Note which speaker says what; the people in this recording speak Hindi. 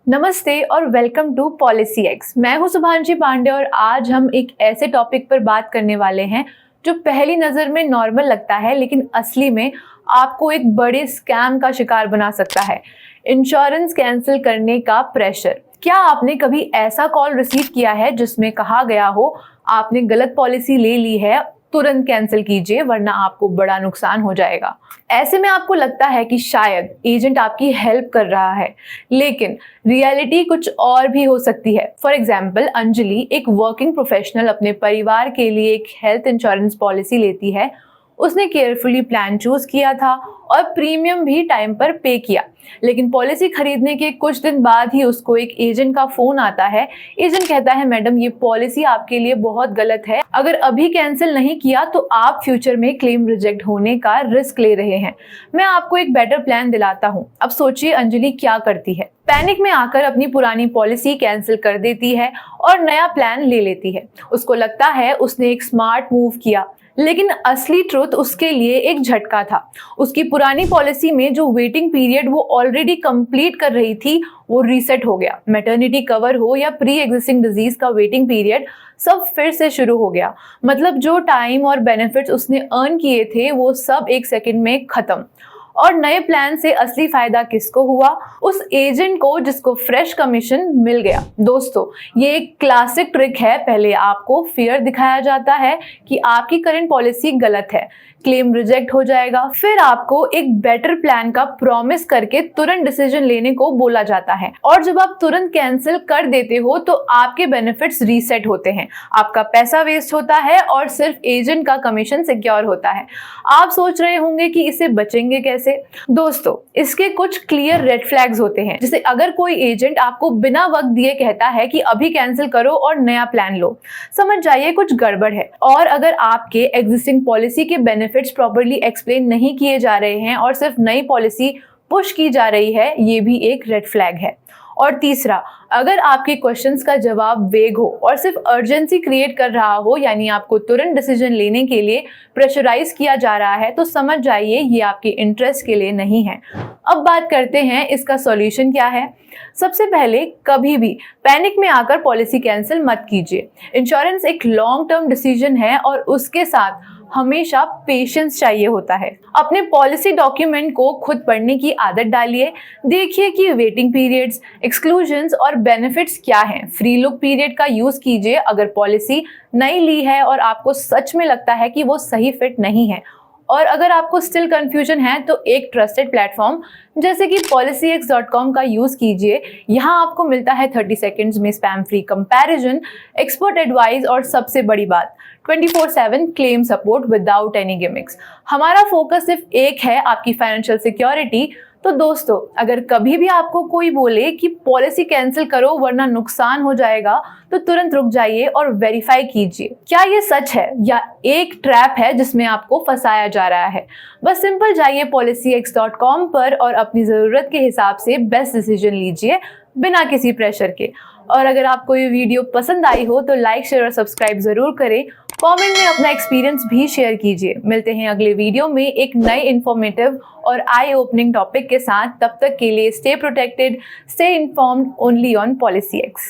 Speaker 1: नमस्ते और वेलकम टू पॉलिसी एक्स। मैं हूं शुभांशी पांडे और आज हम एक ऐसे टॉपिक पर बात करने वाले हैं जो पहली नज़र में नॉर्मल लगता है लेकिन असली में आपको एक बड़े स्कैम का शिकार बना सकता है। इंश्योरेंस कैंसिल करने का प्रेशर। क्या आपने कभी ऐसा कॉल रिसीव किया है जिसमें कहा गया हो आपने गलत पॉलिसी ले ली है, तुरंत कैंसिल कीजिए वरना आपको बड़ा नुकसान हो जाएगा। ऐसे में आपको लगता है कि शायद एजेंट आपकी हेल्प कर रहा है, लेकिन रियलिटी कुछ और भी हो सकती है। फॉर एग्जाम्पल, अंजलि एक वर्किंग प्रोफेशनल अपने परिवार के लिए एक हेल्थ इंश्योरेंस पॉलिसी लेती है। उसने केयरफुली प्लान चूज किया था और प्रीमियम भी टाइम पर पे किया, लेकिन पॉलिसी खरीदने के कुछ दिन बाद ही उसको एक एजेंट का फोन आता है। एजेंट कहता है, मैडम ये पॉलिसी आपके लिए बहुत गलत है, अगर अभी कैंसिल नहीं किया तो आप फ्यूचर में क्लेम रिजेक्ट होने का रिस्क ले रहे हैं। मैं आपको एक बेटर प्लान दिलाता हूँ। अब सोचिए अंजलि क्या करती है। पैनिक में आकर अपनी पुरानी पॉलिसी कैंसिल कर देती है और नया प्लान ले लेती है। उसको लगता है उसने एक स्मार्ट मूव किया, लेकिन असली ट्रुथ उसके लिए एक झटका था। उसकी पुरानी पॉलिसी में जो वेटिंग पीरियड वो ऑलरेडी कंप्लीट कर रही थी वो रीसेट हो गया। मैटरनिटी कवर हो या प्री एग्जिस्टिंग डिजीज का वेटिंग पीरियड सब फिर से शुरू हो गया। मतलब जो टाइम और बेनिफिट्स उसने अर्न किए थे वो सब एक सेकंड में खत्म। और नए प्लान से असली फायदा किसको हुआ? उस एजेंट को जिसको फ्रेश कमीशन मिल गया। दोस्तों, ये एक क्लासिक ट्रिक है। पहले आपको फियर दिखाया जाता है कि आपकी करंट पॉलिसी गलत है, क्लेम रिजेक्ट हो जाएगा। फिर आपको एक बेटर प्लान का प्रॉमिस करके तुरंत डिसीजन लेने को बोला जाता है, और जब आप तुरंत कैंसिल कर देते हो तो आपके बेनिफिट्स रीसेट होते हैं, आपका पैसा वेस्ट होता है और सिर्फ एजेंट का कमीशन सिक्योर होता है। आप सोच रहे होंगे कि इसे बचेंगे कैसे? दोस्तों, इसके कुछ क्लियर रेड फ्लैग्स होते हैं। जैसे अगर कोई एजेंट आपको बिना वक्त दिए कहता है कि अभी कैंसिल करो और नया प्लान लो, समझ जाइए कुछ गड़बड़ है। और अगर आपके एग्जिस्टिंग पॉलिसी के बेनिफिट्स प्रॉपर्ली एक्सप्लेन नहीं किए जा रहे हैं और सिर्फ नई पॉलिसी पुश की जा रही है, ये भी एक रेड फ्लैग है। और तीसरा, अगर आपके क्वेश्चंस का जवाब वेग हो और सिर्फ अर्जेंसी क्रिएट कर रहा हो, यानी आपको तुरंत डिसीजन लेने के लिए प्रेशराइज किया जा रहा है, तो समझ जाइए ये आपके इंटरेस्ट के लिए नहीं है। अब बात करते हैं इसका सॉल्यूशन क्या है। सबसे पहले, कभी भी पैनिक में आकर पॉलिसी कैंसिल मत कीजिए। इंश्योरेंस एक लॉन्ग टर्म डिसीजन है और उसके साथ हमेशा पेशेंस चाहिए होता है। अपने पॉलिसी डॉक्यूमेंट को खुद पढ़ने की आदत डालिए। देखिए कि वेटिंग पीरियड्स, एक्सक्लूजन्स और बेनिफिट्स क्या हैं। फ्री लुक पीरियड का यूज कीजिए अगर पॉलिसी नई ली है और आपको सच में लगता है कि वो सही फिट नहीं है। और अगर आपको स्टिल कंफ्यूजन है तो एक ट्रस्टेड प्लेटफॉर्म जैसे कि policyx.com का यूज कीजिए। यहाँ आपको मिलता है 30 सेकंड्स में spam free comparison, expert advice और सबसे बड़ी बात 24/7 claim support without any gimmicks. हमारा फोकस सिर्फ एक है, आपकी फाइनेंशियल सिक्योरिटी। तो दोस्तों, अगर कभी भी आपको कोई बोले कि पॉलिसी कैंसिल करो वरना नुकसान हो जाएगा, तो तुरंत रुक जाइए और वेरीफाई कीजिए क्या ये सच है या एक ट्रैप है जिसमें आपको फंसाया जा रहा है। बस सिंपल जाइए policyx.com पर और अपनी ज़रूरत के हिसाब से बेस्ट डिसीजन लीजिए बिना किसी प्रेशर के। और अगर आपको ये वीडियो पसंद आई हो तो लाइक, शेयर और सब्सक्राइब जरूर करें। कमेंट में अपना एक्सपीरियंस भी शेयर कीजिए। मिलते हैं अगले वीडियो में एक नए इन्फॉर्मेटिव और आई ओपनिंग टॉपिक के साथ। तब तक के लिए stay protected, stay informed, only on policy x.